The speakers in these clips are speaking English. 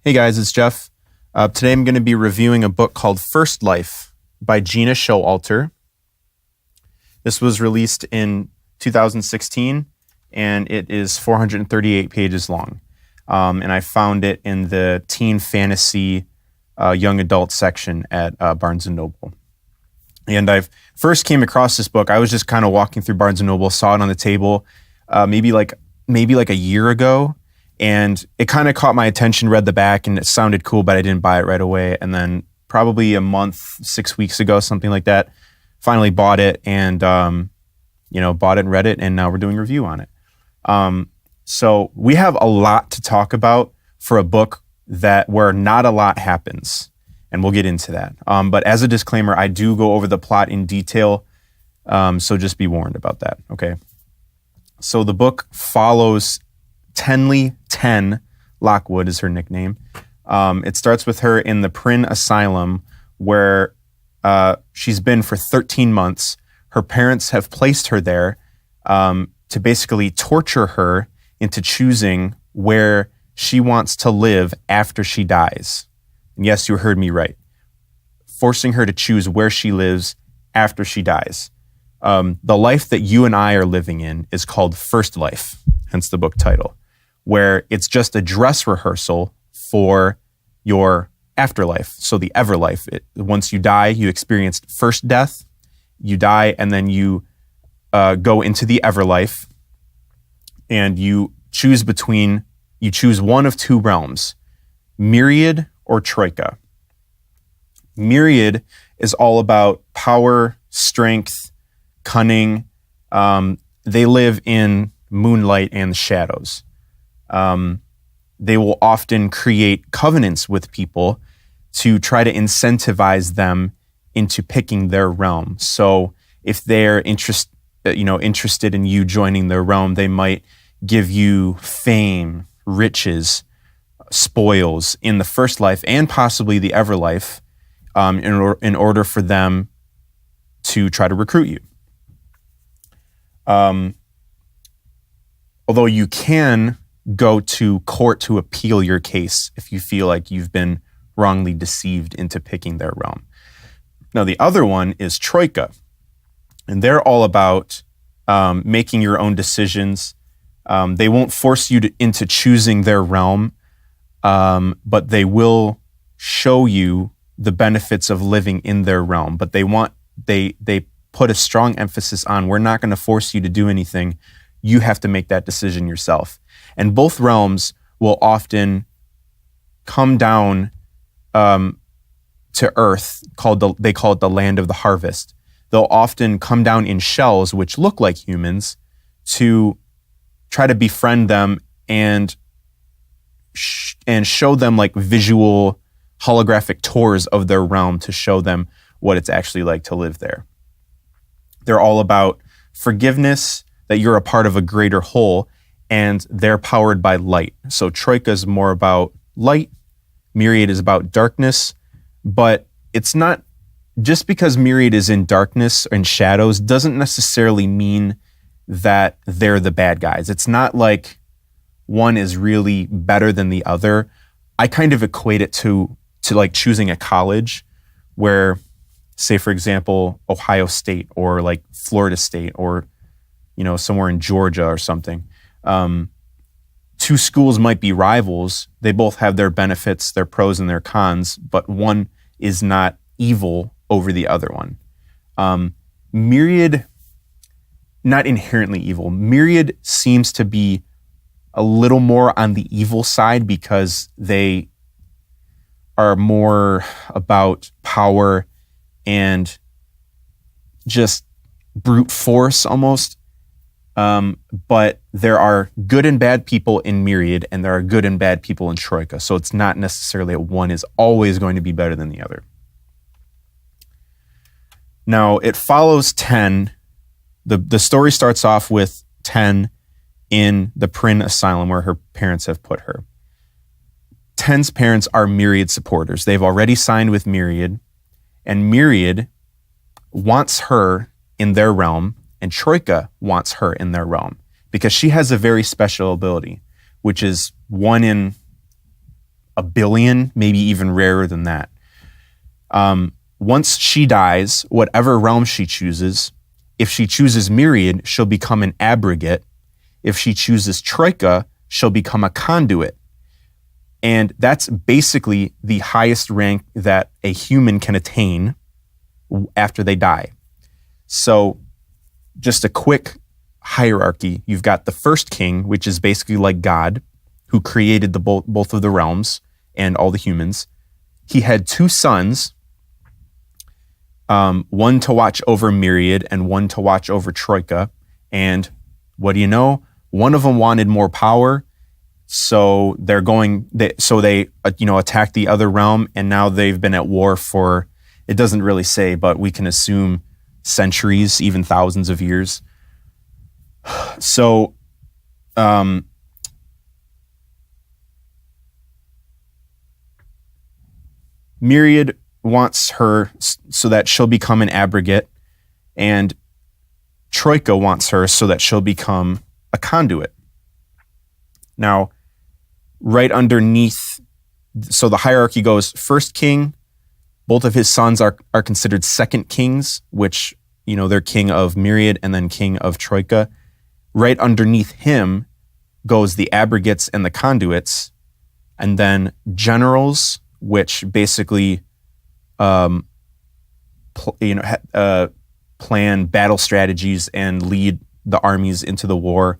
Hey guys, it's Jeff. Today I'm going to be reviewing a book called Firstlife by Gena Showalter. This was released in 2016 and it is 438 pages long. And I found it in the teen fantasy young adult section at Barnes & Noble. And I first came across this book. I was just kind of walking through Barnes & Noble, saw it on the table maybe like a year ago. And it kind of caught my attention, read the back, and it sounded cool, but I didn't buy it right away. And then probably a month, 6 weeks ago, something like that, finally bought it and, bought it and read it, and now we're doing a review on it. So we have a lot to talk about for a book where not a lot happens, and we'll get into that. But as a disclaimer, I do go over the plot in detail, so just be warned about that, okay? So the book follows Tenley, 10, Lockwood is her nickname. It starts with her in the Prynne Asylum where she's been for 13 months. Her parents have placed her there to basically torture her into choosing where she wants to live after she dies. And yes, you heard me right. Forcing her to choose where she lives after she dies. The life that you and I are living in is called Firstlife, hence the book title, where it's just a dress rehearsal for your afterlife. So the Everlife. Once you die, you experience first death, you die, and then you go into the Everlife, and you choose one of two realms, Myriad or Troika. Myriad is all about power, strength, cunning. They live in moonlight and the shadows. They will often create covenants with people to try to incentivize them into picking their realm. So if they're interested in you joining their realm, they might give you fame, riches, spoils in the first life and possibly the Everlife, in order for them to try to recruit you. Although you can go to court to appeal your case if you feel like you've been wrongly deceived into picking their realm. Now, the other one is Troika, and they're all about making your own decisions. They won't force you into choosing their realm, but they will show you the benefits of living in their realm. But they put a strong emphasis on, we're not going to force you to do anything. You have to make that decision yourself. And both realms will often come down to Earth, they call it the land of the harvest. They'll often come down in shells, which look like humans, to try to befriend them and show them like visual holographic tours of their realm to show them what it's actually like to live there. They're all about forgiveness, that you're a part of a greater whole, and they're powered by light. So Troika is more about light, Myriad is about darkness, but it's not, just because Myriad is in darkness and shadows doesn't necessarily mean that they're the bad guys. It's not like one is really better than the other. I kind of equate it to like choosing a college where, say for example, Ohio State or like Florida State or somewhere in Georgia or something. Two schools might be rivals. They both have their benefits, their pros and their cons, but one is not evil over the other one. Myriad, not inherently evil. Myriad seems to be a little more on the evil side because they are more about power and just brute force almost. But there are good and bad people in Myriad, and there are good and bad people in Troika. So it's not necessarily that one is always going to be better than the other. Now, it follows 10. The story starts off with 10 in the Prynne Asylum where her parents have put her. 10's parents are Myriad supporters. They've already signed with Myriad, and Myriad wants her in their realm, and Troika wants her in their realm because she has a very special ability, which is one in a billion, maybe even rarer than that. Once she dies, whatever realm she chooses, if she chooses myriad, she'll become an abrogate. If she chooses troika, she'll become a conduit. And that's basically the highest rank that a human can attain after they die. So just a quick hierarchy. You've got the first king, which is basically like God, who created the both of the realms and all the humans. He had two sons, one to watch over myriad and one to watch over troika. And what do you know? One of them wanted more power, so they attacked the other realm, and now they've been at war for, it doesn't really say, but we can assume centuries, even thousands of years. So, myriad wants her so that she'll become an abrogate, and troika wants her so that she'll become a conduit. Now, right underneath, so the hierarchy goes first king, both of his sons are considered second kings, which, they're king of myriad and then king of troika. Right underneath him goes the abrogates and the conduits, and then generals, which basically plan battle strategies and lead the armies into the war.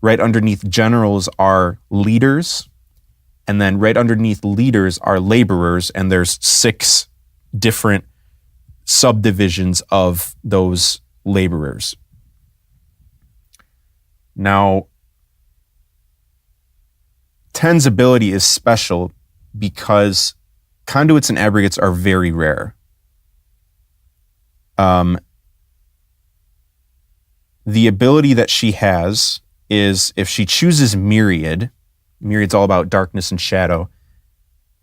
Right underneath generals are leaders, and then right underneath leaders are laborers, and there's 6 different subdivisions of those laborers. Now, 10's ability is special because conduits and abrogates are very rare. The ability that she has is if she chooses myriad's all about darkness and shadow,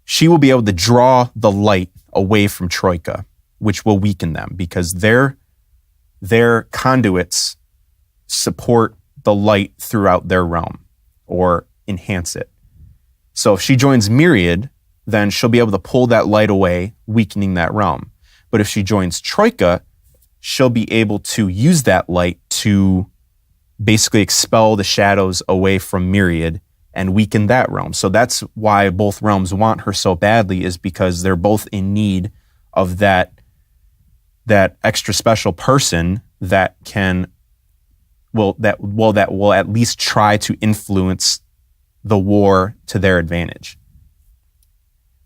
she will be able to draw the light away from troika, which will weaken them because their conduits support the light throughout their realm or enhance it. So if she joins myriad, then she'll be able to pull that light away, weakening that realm. But if she joins troika, she'll be able to use that light to basically expel the shadows away from myriad and weaken that realm. So that's why both realms want her so badly, is because they're both in need of that extra special person that will at least try to influence the war to their advantage.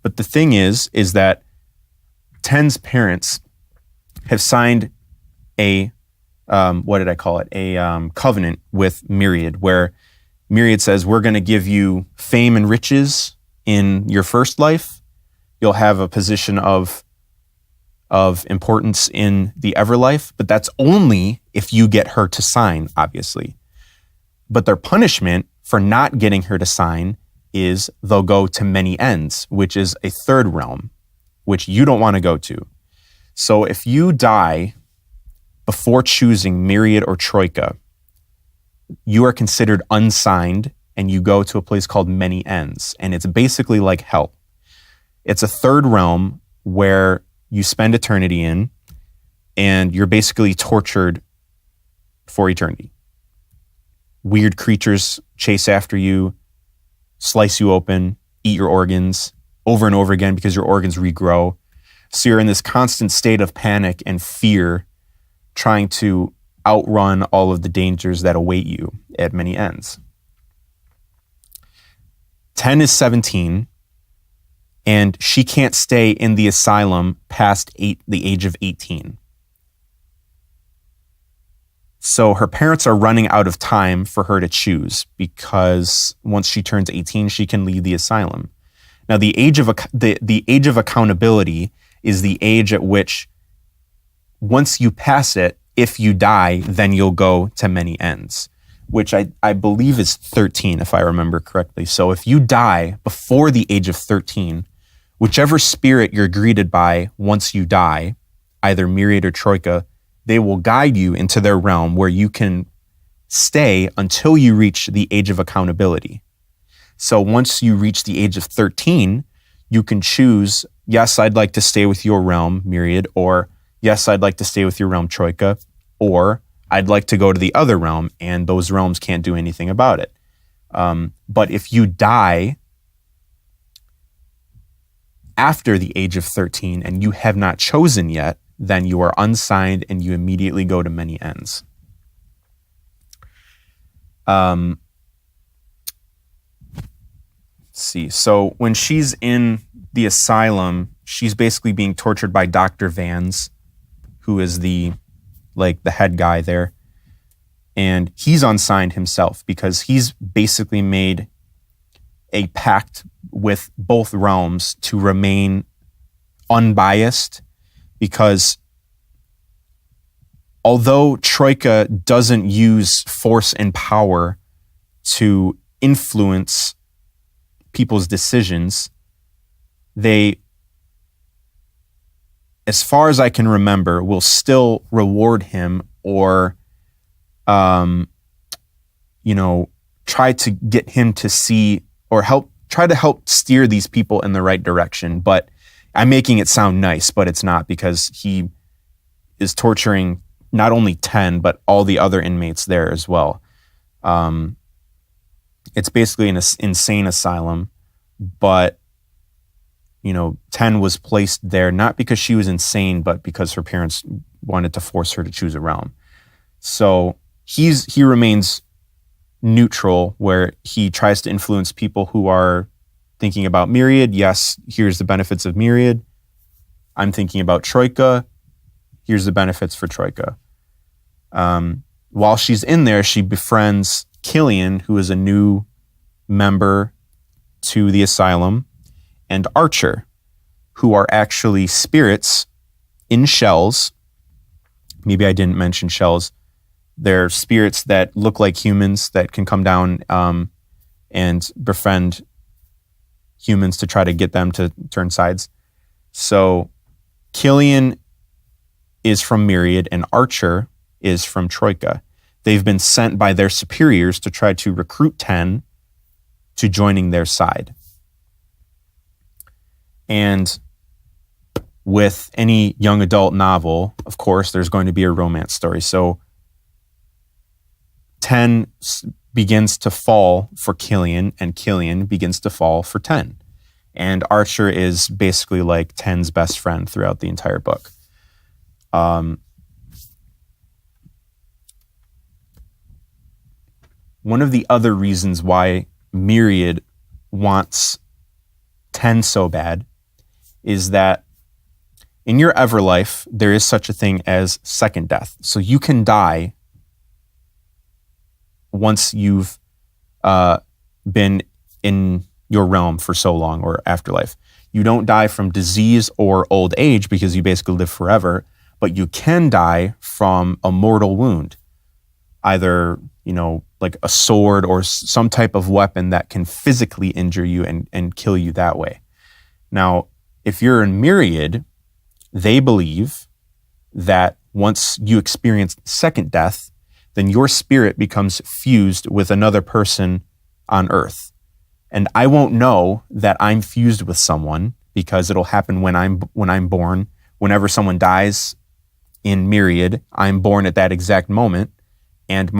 But the thing is that 10's parents have signed a covenant with myriad, where myriad says, we're going to give you fame and riches in your first life. You'll have a position of importance in the Everlife, but that's only if you get her to sign, obviously. But their punishment for not getting her to sign is they'll go to many ends, which is a third realm, which you don't want to go to. So if you die before choosing myriad or troika, you are considered unsigned and you go to a place called many ends. And it's basically like hell. It's a third realm where you spend eternity in, and you're basically tortured for eternity. Weird creatures chase after you, slice you open, eat your organs over and over again because your organs regrow. So you're in this constant state of panic and fear, trying to outrun all of the dangers that await you at many ends. 10 is 17, and she can't stay in the asylum past the age of 18. So her parents are running out of time for her to choose, because once she turns 18, she can leave the asylum. Now, the age of accountability is the age at which, once you pass it, if you die, then you'll go to many ends, which I believe is 13, if I remember correctly. So if you die before the age of 13, whichever spirit you're greeted by once you die, either myriad or troika, they will guide you into their realm where you can stay until you reach the age of accountability. So once you reach the age of 13, you can choose, yes, I'd like to stay with your realm, Myriad, or yes, I'd like to stay with your realm, Troika, or I'd like to go to the other realm, and those realms can't do anything about it. But if you die after the age of 13 and you have not chosen yet, then you are unsigned and you immediately go to many ends. Let's see. So when she's in the asylum, she's basically being tortured by Dr. Vans, who is the head guy there. And he's unsigned himself because he's basically made a pact with both realms to remain unbiased, because although Troika doesn't use force and power to influence people's decisions, they, as far as I can remember, will still reward him or, try to get him to see or try to help steer these people in the right direction. But I'm making it sound nice, but it's not, because he is torturing not only 10, but all the other inmates there as well. It's basically an insane asylum, but 10 was placed there not because she was insane, but because her parents wanted to force her to choose a realm. So he remains neutral, where he tries to influence people who are thinking about Myriad. Yes, here's the benefits of Myriad. I'm thinking about Troika. Here's the benefits for Troika. While she's in there, she befriends Killian, who is a new member to the asylum, and Archer, who are actually spirits in shells. Maybe I didn't mention shells. They're spirits that look like humans that can come down and befriend humans to try to get them to turn sides. So Killian is from Myriad and Archer is from Troika. They've been sent by their superiors to try to recruit 10 to joining their side. And with any young adult novel, of course, there's going to be a romance story. So 10 begins to fall for Killian, and Killian begins to fall for 10. And Archer is basically like 10's best friend throughout the entire book. One of the other reasons why Myriad wants 10 so bad is that in your Everlife, there is such a thing as second death. So you can die once you've been in your realm for so long, or afterlife. You don't die from disease or old age because you basically live forever, but you can die from a mortal wound, either, like a sword or some type of weapon that can physically injure you and kill you that way. Now, if you're in Myriad, they believe that once you experience second death, then your spirit becomes fused with another person on Earth. And I won't know that I'm fused with someone because it'll happen when I'm born. Whenever someone dies in Myriad, I'm born at that exact moment, and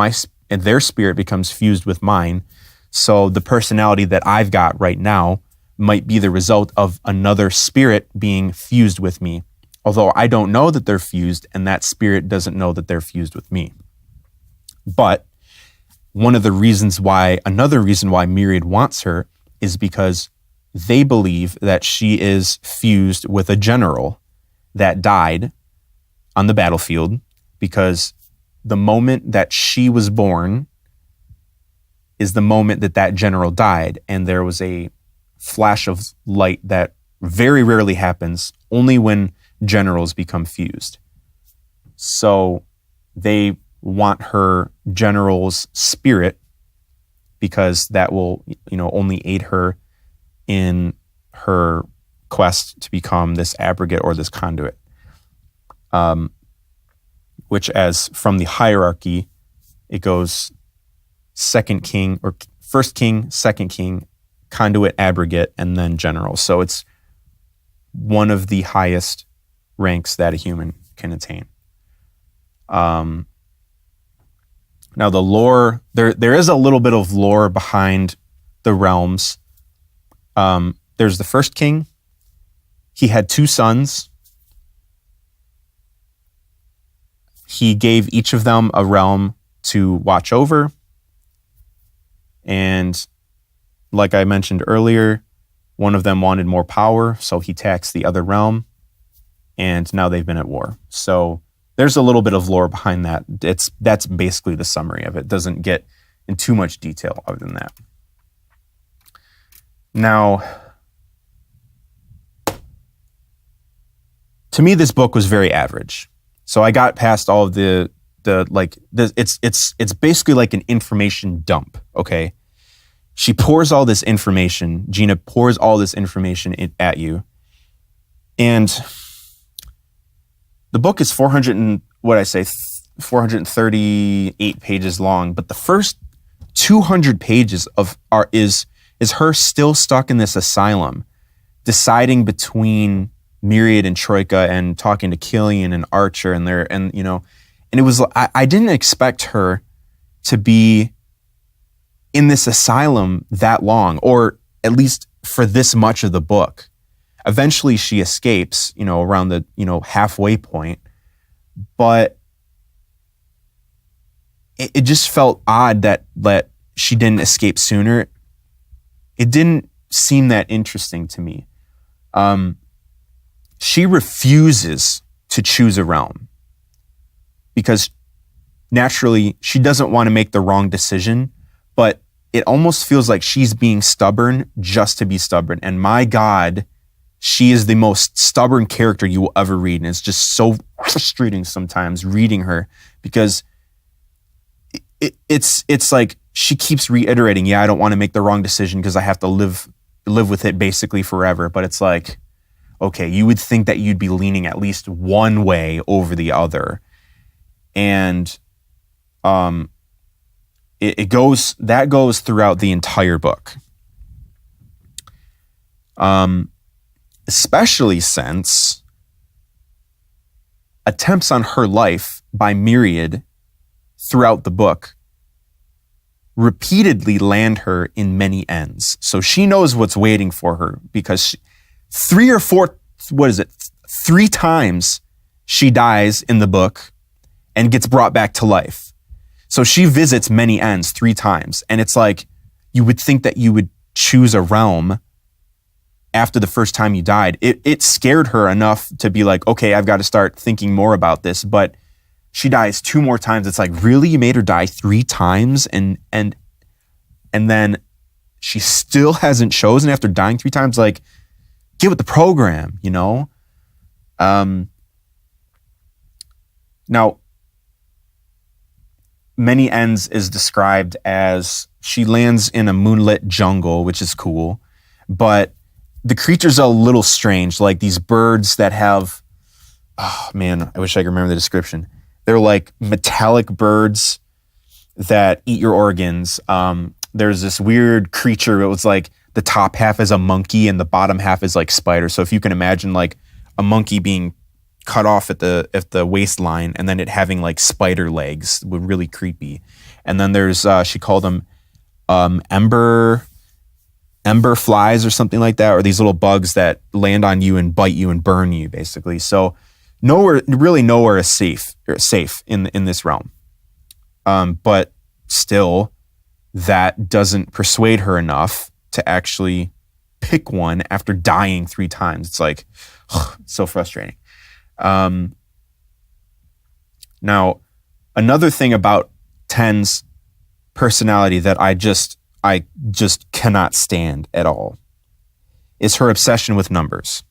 their spirit becomes fused with mine. So the personality that I've got right now might be the result of another spirit being fused with me, although I don't know that they're fused, and that spirit doesn't know that they're fused with me. But another reason why Myriad wants her is because they believe that she is fused with a general that died on the battlefield, because the moment that she was born is the moment that general died, and there was a flash of light that very rarely happens, only when generals become fused. So they want her general's spirit because that will, only aid her in her quest to become this abrogate or this conduit. Which, as from the hierarchy, it goes second king, or first king, second king, conduit, abrogate, and then general. So it's one of the highest ranks that a human can attain. Now the lore, there is a little bit of lore behind the realms. There's the first king. He had 2 sons. He gave each of them a realm to watch over. And like I mentioned earlier, one of them wanted more power, so he taxed the other realm. And now they've been at war. So there's a little bit of lore behind that. That's basically the summary of it. It doesn't get in too much detail other than that. Now, to me, this book was very average. So I got past all of it's basically like an information dump, okay? She pours all this information. Gena pours all this information at you. And the book is 438 pages long, but the first 200 pages is her still stuck in this asylum, deciding between Myriad and Troika and talking to Killian and Archer and it was, I didn't expect her to be in this asylum that long, or at least for this much of the book. Eventually she escapes, around the, halfway point, but it just felt odd that she didn't escape sooner. It didn't seem that interesting to me. She refuses to choose a realm because naturally she doesn't want to make the wrong decision, but it almost feels like she's being stubborn just to be stubborn. And my God, she is the most stubborn character you will ever read. And it's just so frustrating sometimes reading her because it's like she keeps reiterating, I don't want to make the wrong decision because I have to live with it basically forever. But it's like, okay, you would think that you'd be leaning at least one way over the other. And it goes throughout the entire book. Especially since attempts on her life by Myriad throughout the book repeatedly land her in many ends. So she knows what's waiting for her because 3 times she dies in the book and gets brought back to life. So she visits many ends 3 times. And it's like, you would think that you would choose a realm after the first time you died. It scared her enough to be like, okay, I've got to start thinking more about this. But she dies 2 more times. It's like, really? You made her die 3 times? And then she still hasn't chosen after dying 3 times? Like, get with the program, Now, many ends is described as she lands in a moonlit jungle, which is cool, but the creatures are a little strange, like these birds that have, oh man, I wish I could remember the description. They're like metallic birds that eat your organs. There's this weird creature. It was like the top half is a monkey and the bottom half is like spider. So if you can imagine like a monkey being cut off at the waistline and then it having like spider legs, would really creepy. And then there's she called them ember flies or something like that, or these little bugs that land on you and bite you and burn you basically. So nowhere is safe in this realm. But still, that doesn't persuade her enough to actually pick one after dying 3 times. It's like, so frustrating. Now, another thing about Ten's personality that I just cannot stand at all is her obsession with numbers.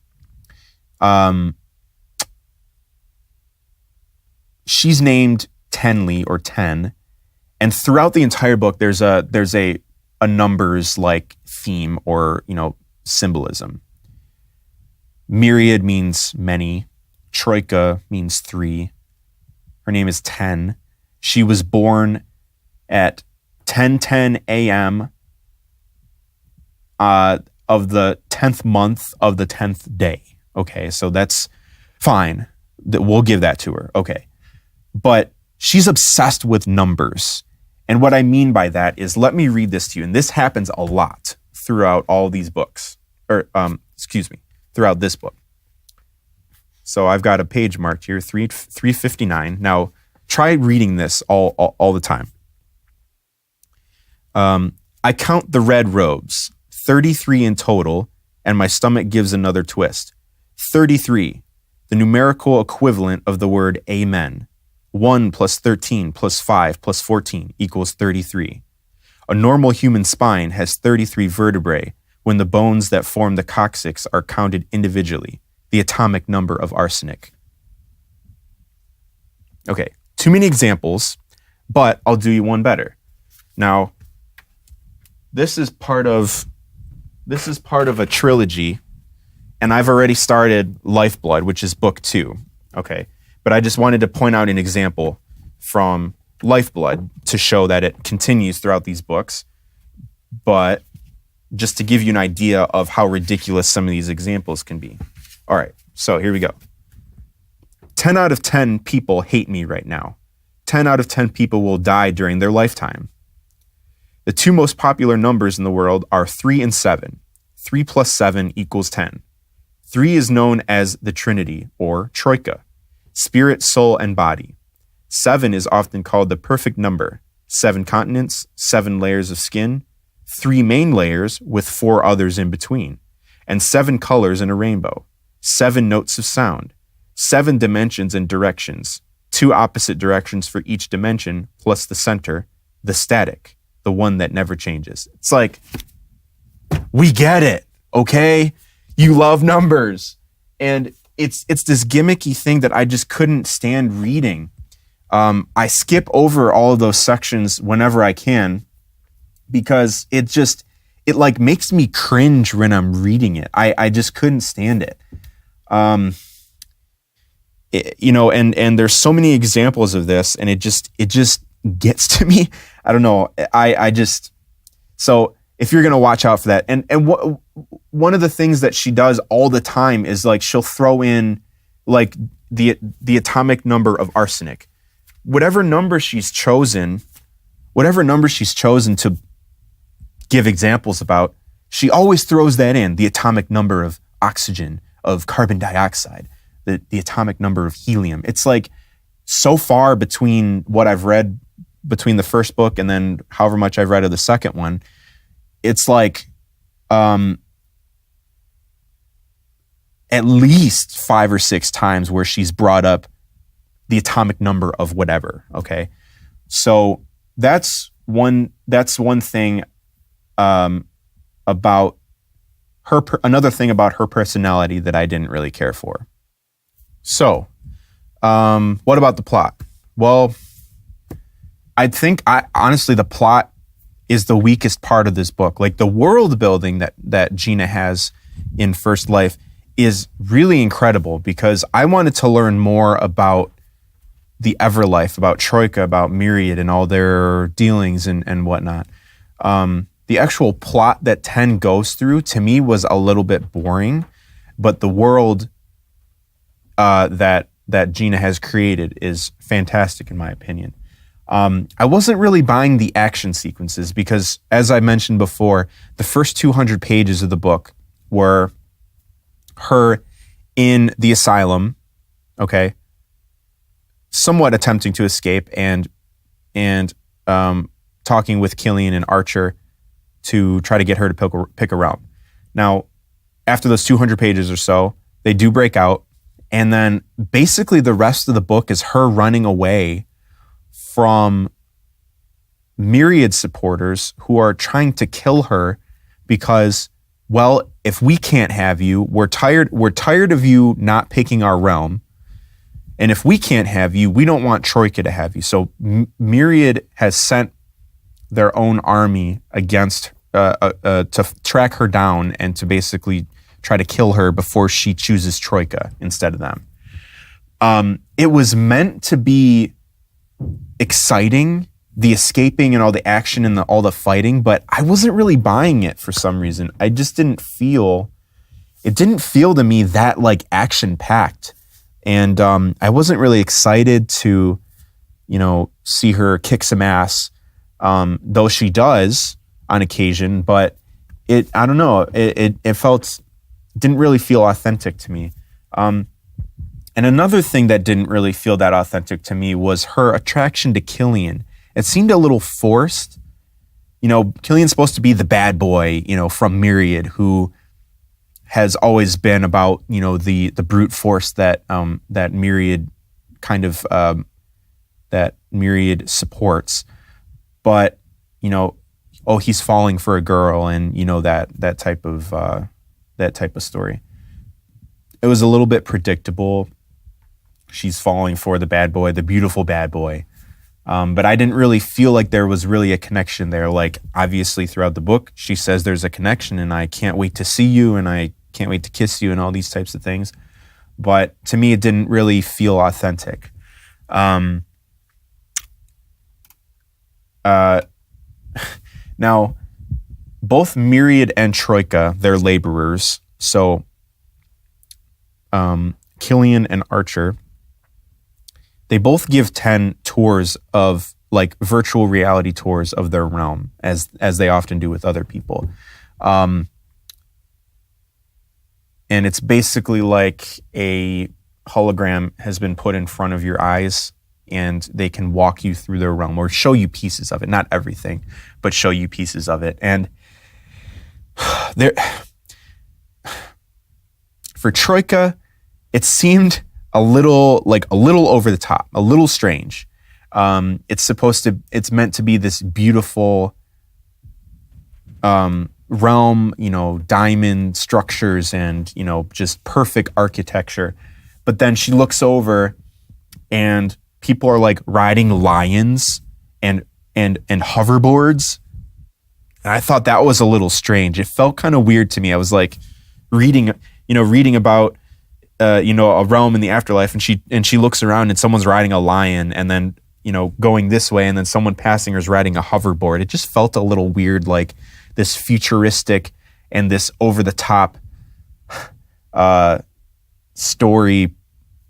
She's named Tenley or Ten, and throughout the entire book, there's a numbers like theme or symbolism. Myriad means many. Troika means 3. Her name is Ten. She was born at 10:10 a.m. of the 10th month of the 10th day. Okay, so that's fine. We'll give that to her. Okay. But she's obsessed with numbers. And what I mean by that is, let me read this to you. And this happens a lot throughout all these books. Throughout this book. So I've got a page marked here, 359. Now, try reading this all the time. I count the red robes, 33 in total, and my stomach gives another twist. 33, the numerical equivalent of the word amen. 1 plus 13 plus 5 plus 14 equals 33. A normal human spine has 33 vertebrae when the bones that form the coccyx are counted individually, the atomic number of arsenic. Okay, too many examples, but I'll do you one better. Now, this is part of a trilogy, and I've already started Lifeblood, which is book 2. Okay, but I just wanted to point out an example from Lifeblood to show that it continues throughout these books, but just to give you an idea of how ridiculous some of these examples can be. All right, so here we go. 10 out of 10 people hate me right now. 10 out of 10 people will die during their lifetime. The two most popular numbers in the world are 3 and 7. 3 plus 7 equals 10. 3 is known as the Trinity, or Troika, spirit, soul, and body. 7 is often called the perfect number. 7 continents, 7 layers of skin, 3 main layers with 4 others in between, and 7 colors in a rainbow, 7 notes of sound, 7 dimensions and directions, 2 opposite directions for each dimension, plus the center, the static, the one that never changes. It's like, we get it, okay? You love numbers. And it's this gimmicky thing that I just couldn't stand reading. I skip over all of those sections whenever I can because it like makes me cringe when I'm reading it. I just couldn't stand it. And there's so many examples of this, and it just gets to me. I don't know. So if you're gonna watch out for that, and one of the things that she does all the time is like she'll throw in like the atomic number of arsenic, whatever number she's chosen to give examples about. She always throws that in, the atomic number of oxygen, of carbon dioxide, the atomic number of helium. It's like so far between what I've read between the first book and then however much I've read of the second one. It's like at least 5 or 6 times where she's brought up the atomic number of whatever. Okay, so that's one thing about her. Another thing about her personality that I didn't really care for. So, what about the plot? Well, I think honestly the plot is the weakest part of this book. Like the world building that Gena has in Firstlife is really incredible because I wanted to learn more about the Everlife, about Troika, about Myriad and all their dealings and whatnot. The actual plot that 10 goes through to me was a little bit boring, but the world that Gena has created is fantastic in my opinion. I wasn't really buying the action sequences because, as I mentioned before, the first 200 pages of the book were her in the asylum, okay, somewhat attempting to escape and talking with Killian and Archer to try to get her to pick a route. Now, after those 200 pages or so, they do break out, and then basically the rest of the book is her running away from Myriad supporters who are trying to kill her because, well, if we can't have you, we're tired of you not picking our realm. And if we can't have you, we don't want Troika to have you. So Myriad has sent their own army against to track her down and to basically try to kill her before she chooses Troika instead of them. It was meant to be exciting the escaping and all the action and all the fighting, but I wasn't really buying it for some reason. I just didn't feel to me that like action packed. And I wasn't really excited to, see her kick some ass, though she does on occasion, but I don't know, it didn't really feel authentic to me. And another thing that didn't really feel that authentic to me was her attraction to Killian. It seemed a little forced. Killian's supposed to be the bad boy, from Myriad, who has always been about, the brute force that Myriad that Myriad supports. But, he's falling for a girl, and that type of story. It was a little bit predictable. She's falling for the bad boy, the beautiful bad boy. But I didn't really feel like there was really a connection there. Like, obviously throughout the book, she says there's a connection, and I can't wait to see you, and I can't wait to kiss you, and all these types of things. But to me, it didn't really feel authentic. Now, both Myriad and Troika, they're laborers. So, Killian and Archer, they both give 10 tours of like virtual reality tours of their realm, as they often do with other people. And it's basically like a hologram has been put in front of your eyes, and they can walk you through their realm or show you pieces of it, not everything, but show you pieces of it. And there, for Troika, it seemed a little over the top, a little strange. It's meant to be this beautiful realm, diamond structures and, just perfect architecture. But then she looks over and people are like riding lions and hoverboards. And I thought that was a little strange. It felt kind of weird to me. I was like reading about a realm in the afterlife, and she looks around and someone's riding a lion, and then going this way, and then someone passing her is riding a hoverboard. It just felt a little weird, like this futuristic and this over the top story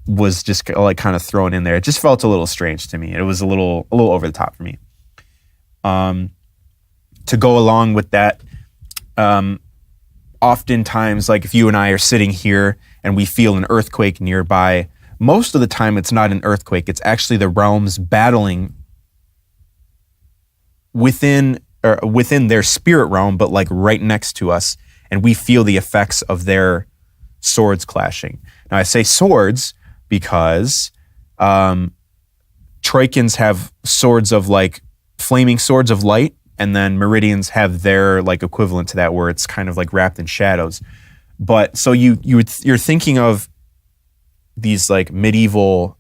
was just like kind of thrown in there. It just felt a little strange to me. It was a little over the top for me. To go along with that, oftentimes, like if you and I are sitting here and we feel an earthquake nearby, most of the time it's not an earthquake. It's actually the realms battling within their spirit realm, but like right next to us, and we feel the effects of their swords clashing. Now I say swords because Troikans have swords of like flaming swords of light, and then Meridians have their like equivalent to that, where it's kind of like wrapped in shadows. But so you're thinking of these like medieval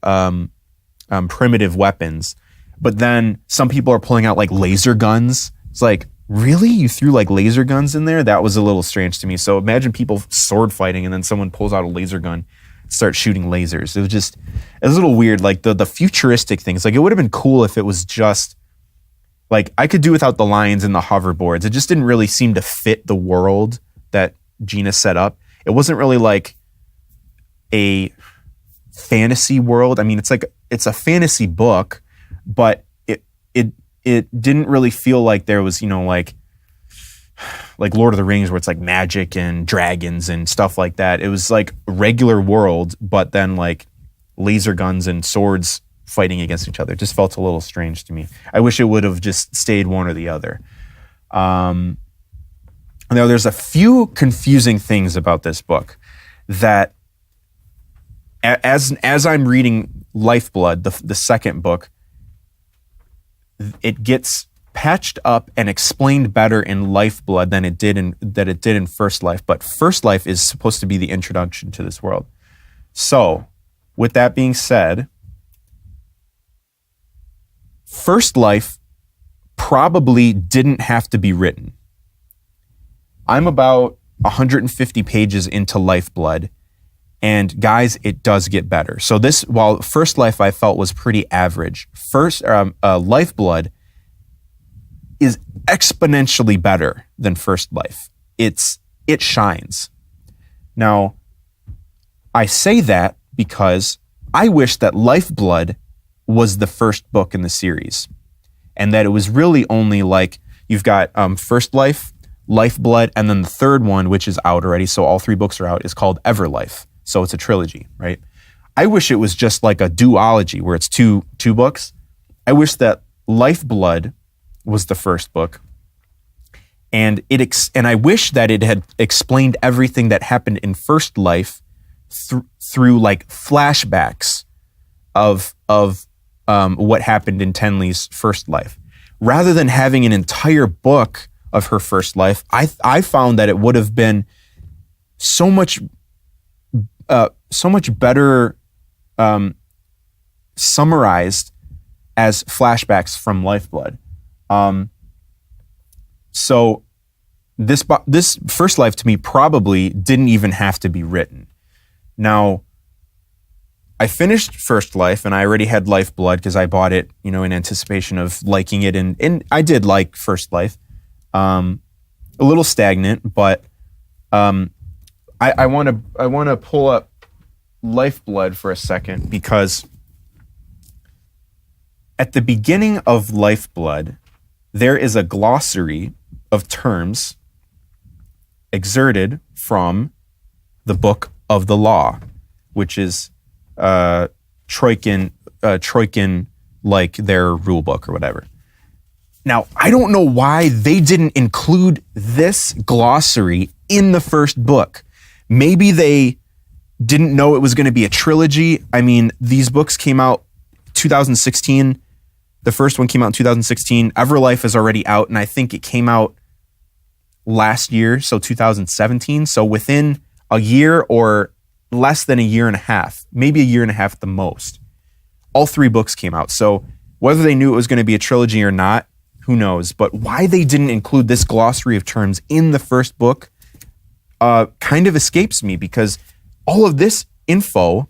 primitive weapons, but then some people are pulling out like laser guns. It's like, really? You threw like laser guns in there? That was a little strange to me. So imagine people sword fighting and then someone pulls out a laser gun and starts shooting lasers. It was a little weird. Like the futuristic things, like it would have been cool if it was just like, I could do without the lions and the hoverboards. It just didn't really seem to fit the world that Gena set up. It wasn't really like a fantasy world. I mean, it's a fantasy book, but it didn't really feel like there was, like Lord of the Rings, where it's like magic and dragons and stuff like that. It was like a regular world, but then like laser guns and swords fighting against each other. It just felt a little strange to me. I wish it would have just stayed one or the other. Now, there's a few confusing things about this book that, as I'm reading Lifeblood, the second book, it gets patched up and explained better in Lifeblood than it did in Firstlife. But Firstlife is supposed to be the introduction to this world. So, with that being said, Firstlife probably didn't have to be written. I'm about 150 pages into Lifeblood, and guys, it does get better. So while Firstlife I felt was pretty average, Lifeblood is exponentially better than Firstlife. It shines. Now, I say that because I wish that Lifeblood was the first book in the series, and that it was really only like you've got Firstlife, Lifeblood, and then the third one, which is out already, so all 3 books are out, is called Everlife. So it's a trilogy, right? I wish it was just like a duology where it's two books. I wish that Lifeblood was the first book, and I wish that it had explained everything that happened in Firstlife through like flashbacks of what happened in Tenley's Firstlife, rather than having an entire book of her Firstlife. I found that it would have been so much better summarized as flashbacks from Lifeblood. So this Firstlife to me probably didn't even have to be written. Now, I finished Firstlife and I already had Lifeblood because I bought it, in anticipation of liking it, and I did like Firstlife. A little stagnant, but I want to pull up Lifeblood for a second, because at the beginning of Lifeblood, there is a glossary of terms exerted from the Book of the Law, which is Troikin, like their rule book or whatever. Now, I don't know why they didn't include this glossary in the first book. Maybe they didn't know it was going to be a trilogy. I mean, these books came out 2016. The first one came out in 2016. Everlife is already out, and I think it came out last year, so 2017. So within a year or less than a year and a half, maybe a year and a half at the most, all 3 books came out. So whether they knew it was going to be a trilogy or not, who knows? But why they didn't include this glossary of terms in the first book kind of escapes me, because all of this info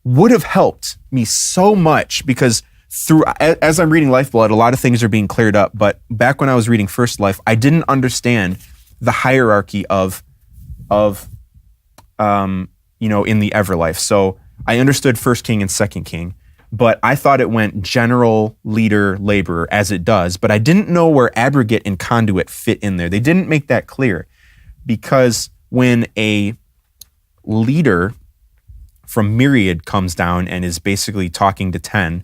would have helped me so much, because as I'm reading Lifeblood, a lot of things are being cleared up. But back when I was reading Firstlife, I didn't understand the hierarchy of in the Everlife. So I understood First King and Second King, but I thought it went general, leader, laborer, as it does. But I didn't know where abrogate and conduit fit in there. They didn't make that clear, because when a leader from Myriad comes down and is basically talking to 10,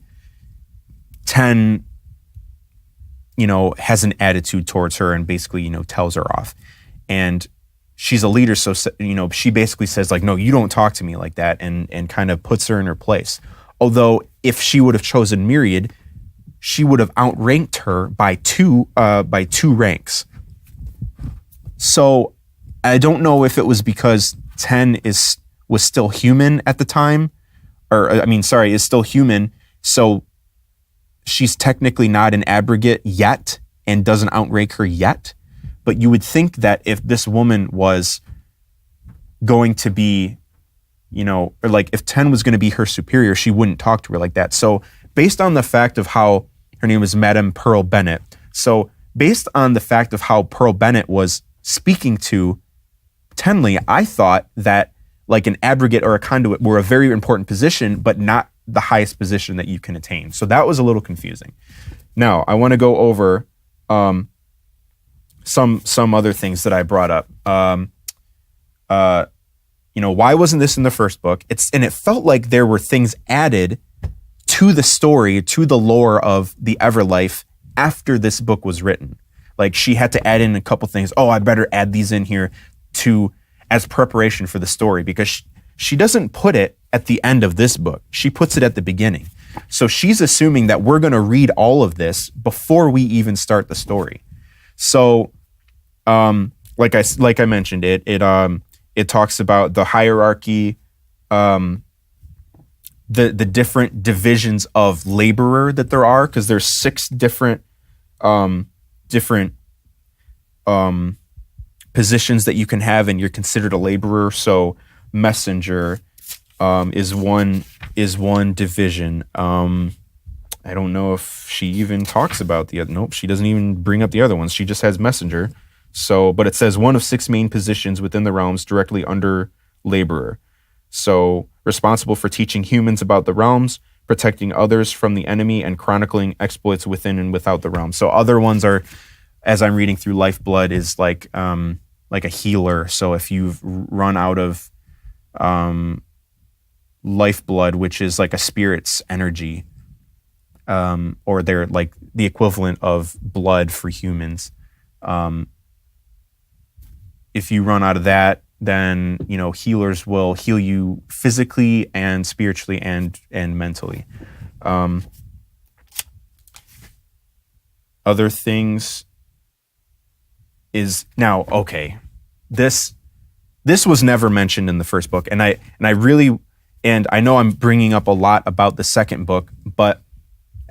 has an attitude towards her and basically, tells her off. And she's a leader, so, she basically says like, no, you don't talk to me like that, and kind of puts her in her place. Although if she would have chosen Myriad, she would have outranked her by two ranks. So I don't know if it was because 10 was still human at the time, is still human, so she's technically not an abrogate yet and doesn't outrank her yet. But you would think that if this woman was going to be, or like if 10 was going to be her superior, she wouldn't talk to her like that. So based on the fact of how her name was Madame Pearl Bennett. So based on the fact of how Pearl Bennett was speaking to Tenley, I thought that like an abrogate or a conduit were a very important position, but not the highest position that you can attain. So that was a little confusing. Now, I want to go over some other things that I brought up. Why wasn't this in the first book? It felt like there were things added to the story, to the lore of the Everlife after this book was written. Like she had to add in a couple things. Oh, I better add these in here as preparation for the story, because she doesn't put it at the end of this book. She puts it at the beginning. So she's assuming that we're going to read all of this before we even start the story. So, like I mentioned, it talks about the hierarchy, the different divisions of laborer that there are, because there's 6 different positions that you can have, and you're considered a laborer. So messenger is one division. I don't know if she even talks about the other. Nope, she doesn't even bring up the other ones. She just has messenger. So, but it says one of 6 main positions within the realms directly under laborer. So, responsible for teaching humans about the realms, protecting others from the enemy, and chronicling exploits within and without the realm. So, other ones are, as I'm reading through Lifeblood, is like a healer. So, if you've run out of lifeblood, which is like a spirit's energy, or they're like the equivalent of blood for humans. If you run out of that, then, you know, healers will heal you physically and spiritually and mentally. Other things is now, okay, this was never mentioned in the first book, and I know I'm bringing up a lot about the second book, but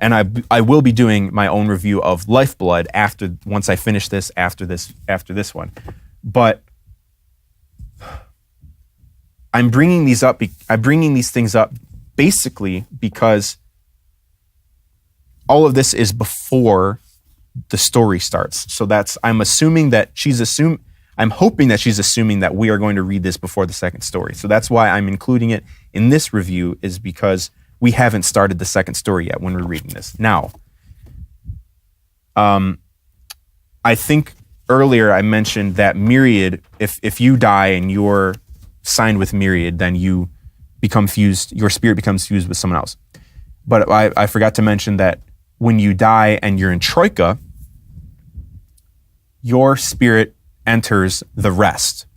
I will be doing my own review of Lifeblood once I finish this after this one. But I'm bringing these things up basically because all of this is before the story starts. So I'm hoping that she's assuming that we are going to read this before the second story. So that's why I'm including it in this review, is because we haven't started the second story yet when we're reading this. Now, I think earlier I mentioned that Myriad, if you die and you're signed with Myriad, then you become fused, your spirit becomes fused with someone else. But I forgot to mention that when you die and you're in Troika, your spirit enters the rest.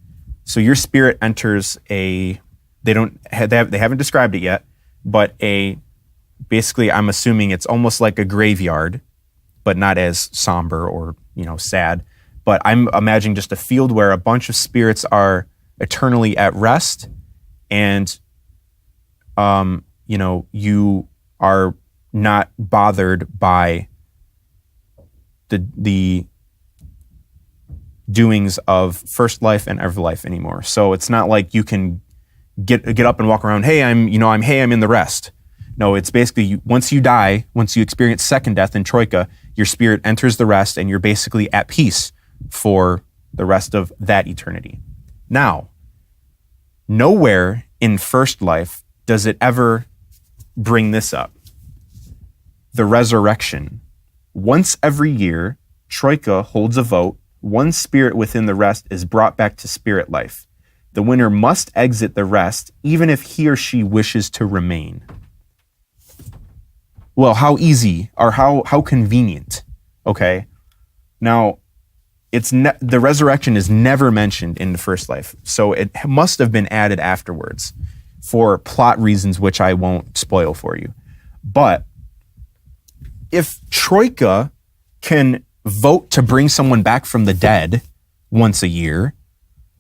So your spirit enters they haven't described it yet, but basically I'm assuming it's almost like a graveyard, but not as somber or, you know, sad. But I'm imagining just a field where a bunch of spirits are eternally at rest, and you know, you are not bothered by the doings of Firstlife and Everlife anymore. So it's not like you can get up and walk around, I'm in the rest. No, it's basically once you die, once you experience second death in Troika, your spirit enters the rest and you're basically at peace for the rest of that eternity. Now, nowhere in Firstlife does it ever bring this up. The resurrection. Once every year, Troika holds a vote. One spirit within the rest is brought back to spirit life. The winner must exit the rest, even if he or she wishes to remain. Well, how easy, or how convenient, okay? Now, the resurrection is never mentioned in the Firstlife, so it must have been added afterwards for plot reasons, which I won't spoil for you. But if Troika can vote to bring someone back from the dead once a year,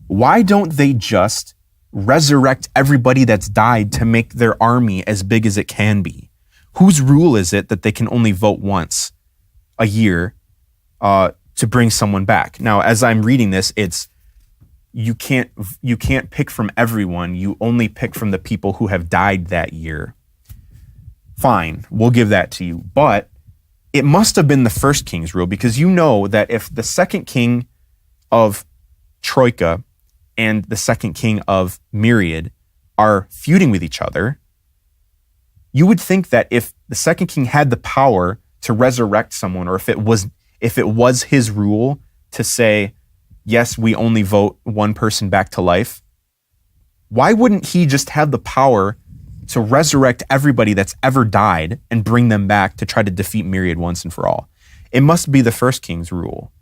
why don't they just resurrect everybody that's died to make their army as big as it can be? Whose rule is it that they can only vote once a year to bring someone back? Now, as I'm reading this, it's you can't pick from everyone. You only pick from the people who have died that year. Fine, we'll give that to you. But it must have been the first king's rule, because you know that if the second king of Troika and the second king of Myriad are feuding with each other, you would think that if the second king had the power to resurrect someone, or if it was his rule to say, yes, we only vote one person back to life, why wouldn't he just have the power to resurrect everybody that's ever died and bring them back to try to defeat Myriad once and for all? It must be the first king's rule.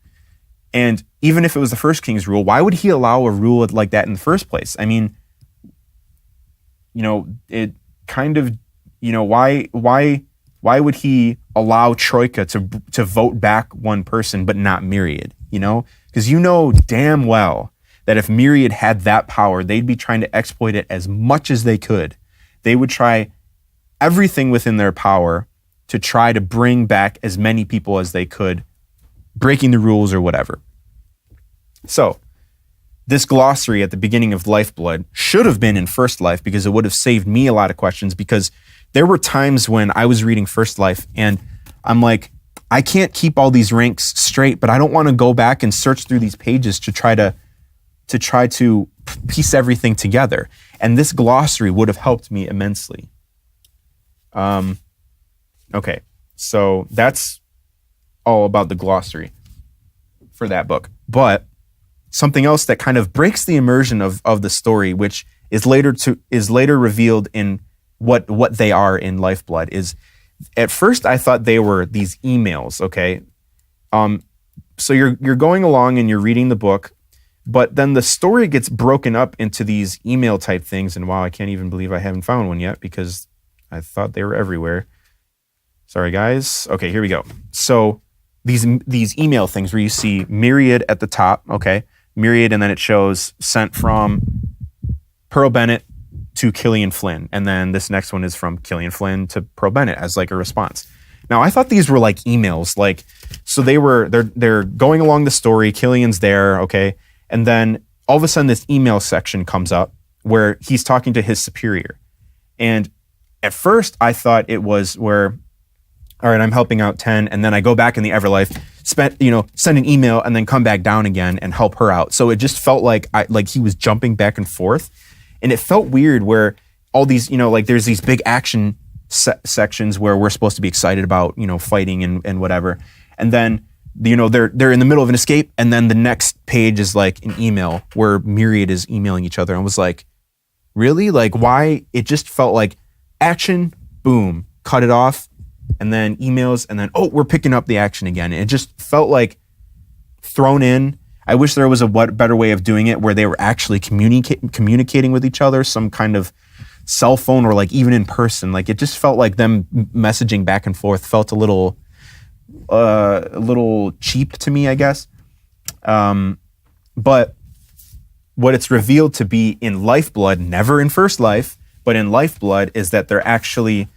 And even if it was the first king's rule, why would he allow a rule like that in the first place? I mean, you know, it kind of, you know, why would he allow Troika to vote back one person but not Myriad, you know? Because you know damn well that if Myriad had that power, they'd be trying to exploit it as much as they could. They would try everything within their power to try to bring back as many people as they could, breaking the rules or whatever. So, this glossary at the beginning of Lifeblood should have been in Firstlife, because it would have saved me a lot of questions, because there were times when I was reading Firstlife and I'm like, I can't keep all these ranks straight, but I don't want to go back and search through these pages to try to piece everything together. And this glossary would have helped me immensely. Okay, so that's all about the glossary for that book. But something else that kind of breaks the immersion of the story, which is later revealed in what they are in Lifeblood, is at first I thought they were these emails. Okay, so you're going along and you're reading the book, but then the story gets broken up into these email type things. And wow, I can't even believe I haven't found one yet because I thought they were everywhere. Sorry, guys. Okay, here we go. So these email things where you see Myriad at the top, okay? Myriad, and then it shows sent from Pearl Bennett to Killian Flynn. And then this next one is from Killian Flynn to Pearl Bennett as like a response. Now, I thought these were like emails, like, so they're going along the story, Killian's there, okay? And then all of a sudden this email section comes up where he's talking to his superior. And at first I thought it was where, all right, I'm helping out 10, and then I go back in the Everlife, send an email, and then come back down again and help her out. So it just felt like he was jumping back and forth, and it felt weird where all these, there's these big action sections where we're supposed to be excited about, fighting and whatever, and then they're in the middle of an escape, and then the next page is like an email where Myriad is emailing each other, and was like, really? Like, why? It just felt like action, boom, cut it off. And then emails, and then, we're picking up the action again. And it just felt like thrown in. I wish there was a better way of doing it where they were actually communicating with each other, some kind of cell phone or like even in person. Like it just felt like them messaging back and forth felt a little cheap to me, I guess. But what it's revealed to be in Lifeblood, never in Firstlife, but in Lifeblood, is that they're actually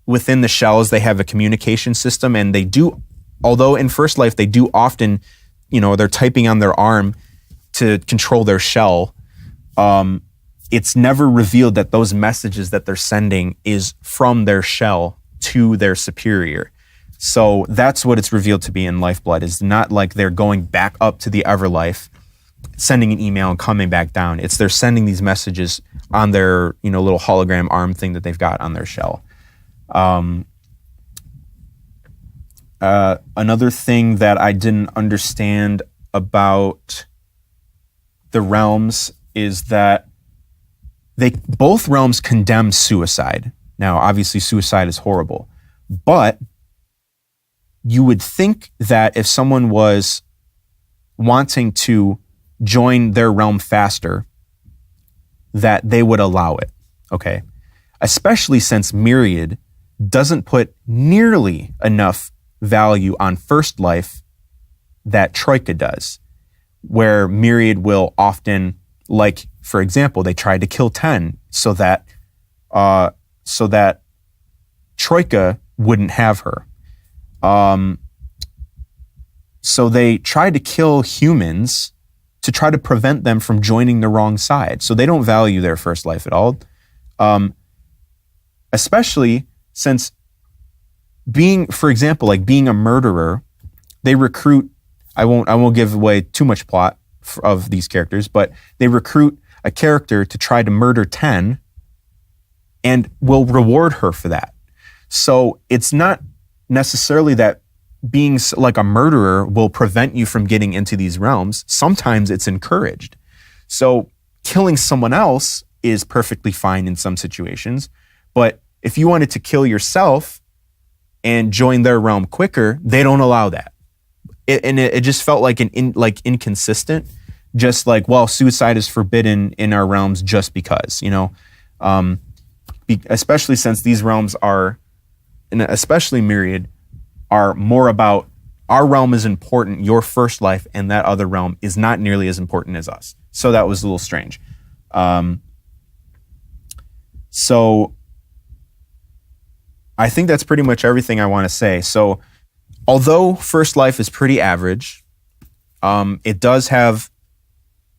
within the shells. They have a communication system, and they do, although in Firstlife they do often, they're typing on their arm to control their shell. It's never revealed that those messages that they're sending is from their shell to their superior. So that's what it's revealed to be in Lifeblood. Is not like they're going back up to the Everlife, sending an email and coming back down. It's they're sending these messages on their, little hologram arm thing that they've got on their shell. Another thing that I didn't understand about the realms is that both realms condemn suicide. Now, obviously, suicide is horrible, but you would think that if someone was wanting to join their realm faster, that they would allow it, okay? Especially since Myriad doesn't put nearly enough value on Firstlife that Troika does, where Myriad will often, like, for example, they tried to kill 10 so that Troika wouldn't have her. So they tried to kill humans to try to prevent them from joining the wrong side. So they don't value their Firstlife at all. Especially since being, for example, like being a murderer, they recruit, I won't give away too much plot of these characters, but they recruit a character to try to murder 10 and will reward her for that. So it's not necessarily that being like a murderer will prevent you from getting into these realms. Sometimes it's encouraged. So killing someone else is perfectly fine in some situations, but if you wanted to kill yourself and join their realm quicker, they don't allow that. It just felt like inconsistent. Just like, well, suicide is forbidden in our realms just because, especially since these realms are, and especially Myriad, are more about our realm is important, your Firstlife, and that other realm is not nearly as important as us. So that was a little strange. So I think that's pretty much everything I want to say. So although Firstlife is pretty average, it does have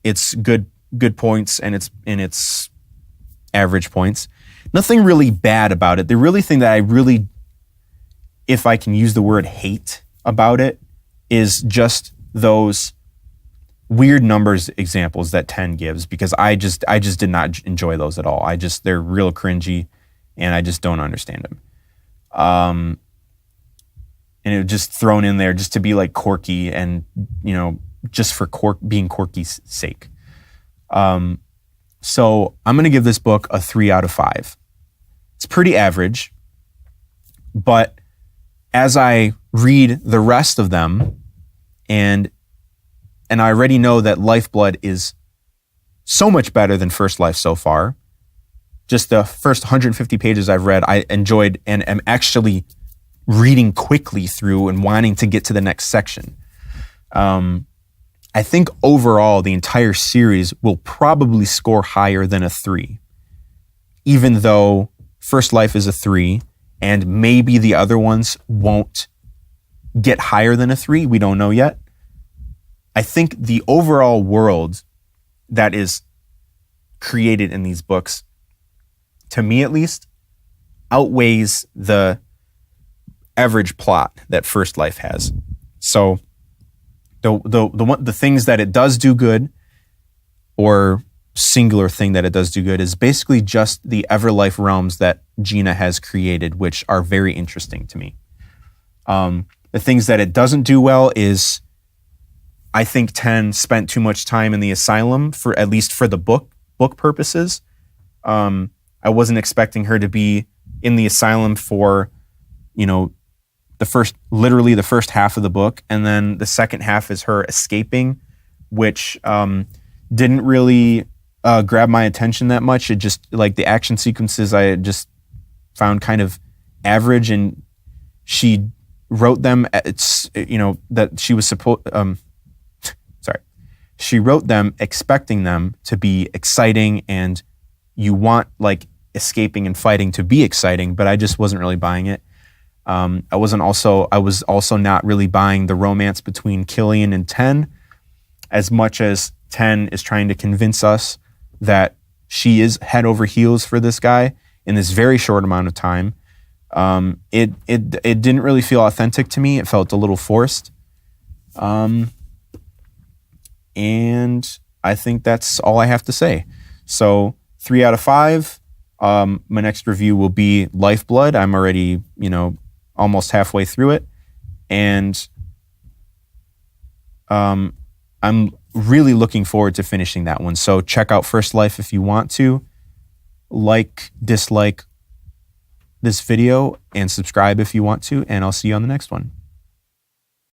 its good points and its average points. nothing really bad about it. The really thing that I really, if I can use the word hate about it, is just those weird numbers examples that 10 gives, because I just did not enjoy those at all. They're real cringy, and I just don't understand them. And it was just thrown in there just to be like quirky and, just for being quirky's sake. So I'm going to give this book a 3 out of 5. It's pretty average, but as I read the rest of them, and I already know that Lifeblood is so much better than Firstlife so far. Just the first 150 pages I've read, I enjoyed and am actually reading quickly through and wanting to get to the next section. I think overall, the entire series will probably score higher than a 3, even though Firstlife is a 3, and maybe the other ones won't get higher than a 3. We don't know yet. I think the overall world that is created in these books, to me at least, outweighs the average plot that Firstlife has. So the things that it does do good, or singular thing that it does do good, is basically just the Everlife realms that Gena has created, which are very interesting to me. The things that it doesn't do well is, I think 10 spent too much time in the asylum, for at least for the book purposes. I wasn't expecting her to be in the asylum for, literally the first half of the book, and then the second half is her escaping, which didn't really grab my attention that much. It just, like, the action sequences I just found kind of average, and she wrote them, that she was she wrote them expecting them to be exciting, and you want, like, escaping and fighting to be exciting, but I just wasn't really buying it. I was also not really buying the romance between Killian and 10, as much as 10 is trying to convince us that she is head over heels for this guy in this very short amount of time. It didn't really feel authentic to me. It felt a little forced. And I think that's all I have to say. So 3 out of 5. My next review will be Lifeblood. I'm already, almost halfway through it. And I'm really looking forward to finishing that one. So check out Firstlife if you want to. Like, dislike this video, and subscribe if you want to. And I'll see you on the next one.